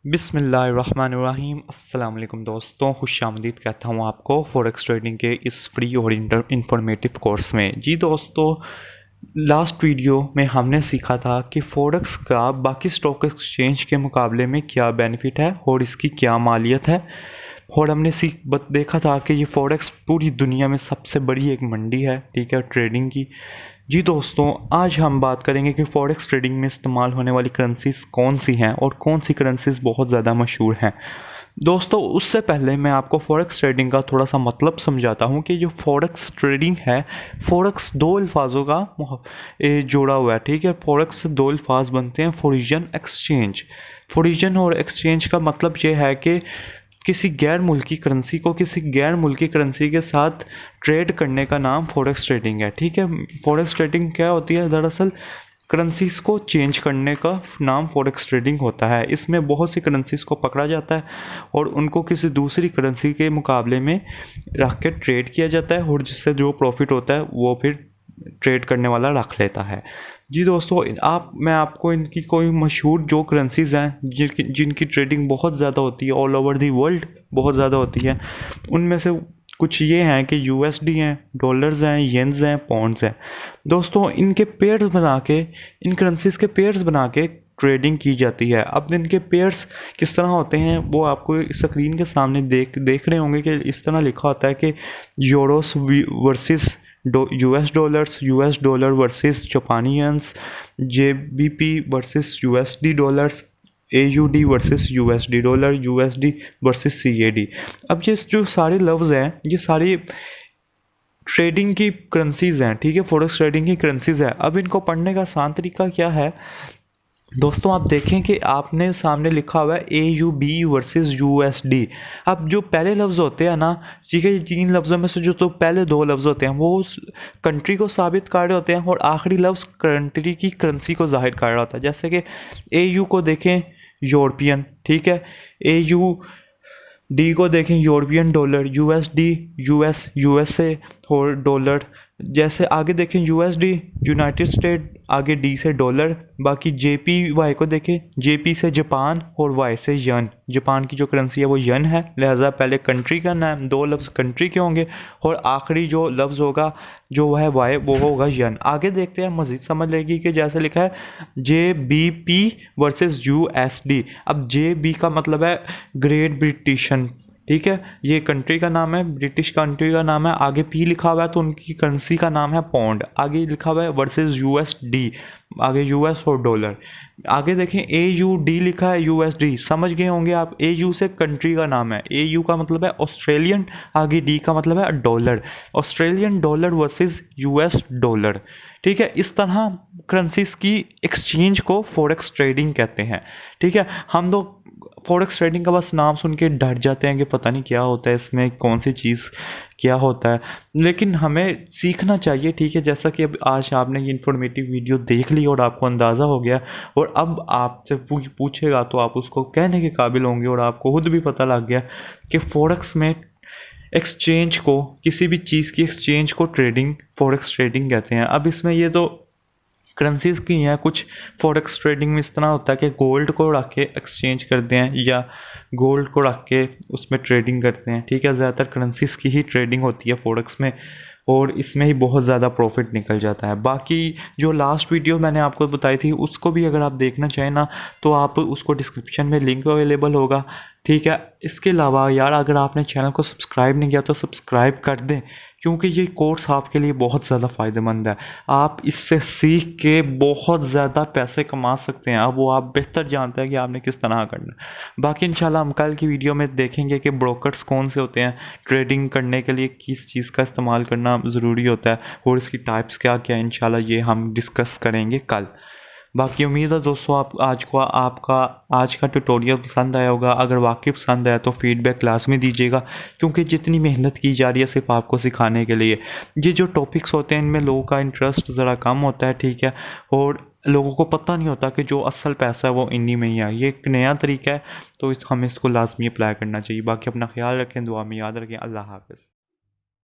बिस्मिल्लाहिर्रहमानिर्रहीम अस्सलाम वालेकुम दोस्तों, खुशामदीद कहता हूँ आपको फॉरेक्स ट्रेडिंग के इस फ्री और इंफॉर्मेटिव कोर्स में। जी दोस्तों, लास्ट वीडियो में हमने सीखा था कि फॉरेक्स का बाकी स्टॉक एक्सचेंज के मुकाबले में क्या बेनिफिट है और इसकी क्या मालियत है। और हमने देखा था कि ये फॉरेक्स पूरी दुनिया में सबसे बड़ी एक मंडी है, ठीक है, ट्रेडिंग की। जी दोस्तों, आज हम बात करेंगे कि फॉरेक्स ट्रेडिंग में इस्तेमाल होने वाली करेंसीज कौन सी हैं और कौन सी करेंसीज बहुत ज़्यादा मशहूर हैं। दोस्तों, उससे पहले मैं आपको फॉरेक्स ट्रेडिंग का थोड़ा सा मतलब समझाता हूँ कि जो फॉरेक्स ट्रेडिंग है, फॉरेक्स दो अल्फाजों का जोड़ा हुआ है, ठीक है। फॉरेक्स से दो अल्फाज बनते हैं, फॉरिजन एक्सचेंज। फॉरिजन और एक्सचेंज का मतलब ये है कि किसी गैर मुल्की करेंसी को किसी गैर मुल्की करेंसी के साथ ट्रेड करने का नाम फॉरेक्स ट्रेडिंग है, ठीक है। फॉरेक्स ट्रेडिंग क्या होती है? दरअसल करेंसीज को चेंज करने का नाम फॉरेक्स ट्रेडिंग होता है। इसमें बहुत सी करेंसीज को पकड़ा जाता है और उनको किसी दूसरी करेंसी के मुकाबले में रख के ट्रेड किया जाता है और जिससे जो प्रॉफिट होता है वो फिर ट्रेड करने वाला रख लेता है। जी दोस्तों, मैं आपको इनकी कोई मशहूर जो करेंसीज हैं जिनकी ट्रेडिंग बहुत ज़्यादा होती है, ऑल ओवर दी वर्ल्ड बहुत ज़्यादा होती है, उनमें से कुछ ये हैं कि यूएसडी हैं, डॉलर्स हैं, येन्स हैं, पॉन्ड्स हैं। दोस्तों, इनके पेयर्स बना के, इन करेंसीज के पेयर्स बना के ट्रेडिंग की जाती है। अब इनके पेयर्स किस तरह होते हैं वो आपको स्क्रीन के सामने देख रहे होंगे कि इस तरह लिखा होता है कि euros versus US dollar versus जापानी yens, GBP versus USD dollars, AUD versus USD dollar, USD versus CAD। अब ये जो सारे लफ्ज़ हैं ये सारी ट्रेडिंग की करेंसीज हैं, ठीक है, फॉरेक्स ट्रेडिंग की करेंसीज है। अब इनको पढ़ने का आसान तरीका क्या है? दोस्तों, आप देखें कि आपने सामने लिखा हुआ है AUB वर्सेस USD। अब जो पहले लफ्ज़ होते हैं ना, ठीक है, तीन लफ्ज़ों में से जो तो पहले दो लफ्ज़ होते हैं वो उस कंट्री को साबित कर रहे होते हैं और आखिरी लफ्ज़ कंट्री की करेंसी को जाहिर कर रहा होता है। जैसे कि AU को देखें यूरोपियन, ठीक है, AUD को देखें यूरोपियन डॉलर, USD USA और डॉलर। जैसे आगे देखें USD यूनाइटेड स्टेट, आगे D से डॉलर। बाकी JPY को देखें, JP से जापान और Y से यन। जापान की जो करेंसी है वो यन है, लिहाजा पहले कंट्री का नाम, दो लफ्ज़ कंट्री के होंगे और आखिरी जो लफ्ज़ होगा जो वह Y वो होगा यन। आगे देखते हैं, मज़ीद समझ लेगी कि जैसे लिखा है JBP वर्सेस USD। अब JB का मतलब है ग्रेट ब्रिटिशन, ठीक है, ये कंट्री का नाम है, ब्रिटिश कंट्री का नाम है। आगे P लिखा हुआ है तो उनकी करेंसी का नाम है पौंड। आगे लिखा हुआ है वर्सेस USD, आगे US और डॉलर। आगे देखें AUD लिखा है USD, समझ गए होंगे आप। AU से कंट्री का नाम है, AU का मतलब है ऑस्ट्रेलियन, आगे D का मतलब है dollar, Australian dollar versus US dollar, ठीक है। इस तरह करेंसीज की एक्सचेंज को फॉरेक्स ट्रेडिंग कहते हैं, ठीक है। हम लोग फॉरेक्स ट्रेडिंग का बस नाम सुन के डर जाते हैं कि पता नहीं क्या होता है, इसमें कौन सी चीज़ क्या होता है, लेकिन हमें सीखना चाहिए, ठीक है। जैसा कि अब आज आपने ये इन्फॉर्मेटिव वीडियो देख ली और आपको अंदाज़ा हो गया और अब आपसे पूछेगा तो आप उसको कहने के काबिल होंगे और आपको खुद भी पता लग गया कि फॉरेक्स में एक्सचेंज को, किसी भी चीज़ की एक्सचेंज को ट्रेडिंग फॉरेक्स ट्रेडिंग कहते हैं। अब इसमें ये तो करेंसीज की हैं, कुछ फॉरेक्स ट्रेडिंग में इस तरह होता है कि गोल्ड को रख के एक्सचेंज करते हैं या गोल्ड को रख के उसमें ट्रेडिंग करते हैं, ठीक है। ज़्यादातर करेंसीज की ही ट्रेडिंग होती है फॉरेक्स में और इसमें ही बहुत ज़्यादा प्रॉफिट निकल जाता है। बाकी जो लास्ट वीडियो मैंने आपको बताई थी उसको भी अगर आप देखना चाहें ना तो आप उसको डिस्क्रिप्शन में लिंक अवेलेबल होगा, ठीक है। इसके अलावा यार, अगर आपने चैनल को सब्सक्राइब नहीं किया तो सब्सक्राइब कर दें, क्योंकि ये कोर्स आपके लिए बहुत ज़्यादा फ़ायदेमंद है। आप इससे सीख के बहुत ज़्यादा पैसे कमा सकते हैं। अब वो आप बेहतर जानते हैं कि आपने किस तरह करना है। बाकी इंशाल्लाह हम कल की वीडियो में देखेंगे कि ब्रोकर्स कौन से होते हैं, ट्रेडिंग करने के लिए किस चीज़ का इस्तेमाल करना ज़रूरी होता है और इसकी टाइप्स क्या क्या है। इंशाल्लाह ये हम डिस्कस करेंगे कल। बाकी उम्मीद है दोस्तों आपका आज का ट्यूटोरियल पसंद आया होगा। अगर वाकई पसंद आया तो फीडबैक लाजमी दीजिएगा, क्योंकि जितनी मेहनत की जा रही है सिर्फ आपको सिखाने के लिए। ये जो टॉपिक्स होते हैं इनमें लोगों का इंटरेस्ट ज़रा कम होता है, ठीक है, और लोगों को पता नहीं होता कि जो असल पैसा है वो इन्हीं में ही है। ये एक नया तरीका है तो हमें इसको लाजमी अप्लाई करना चाहिए। बाकी अपना ख्याल रखें, दुआ में याद रखें। अल्लाह हाफ़िज़।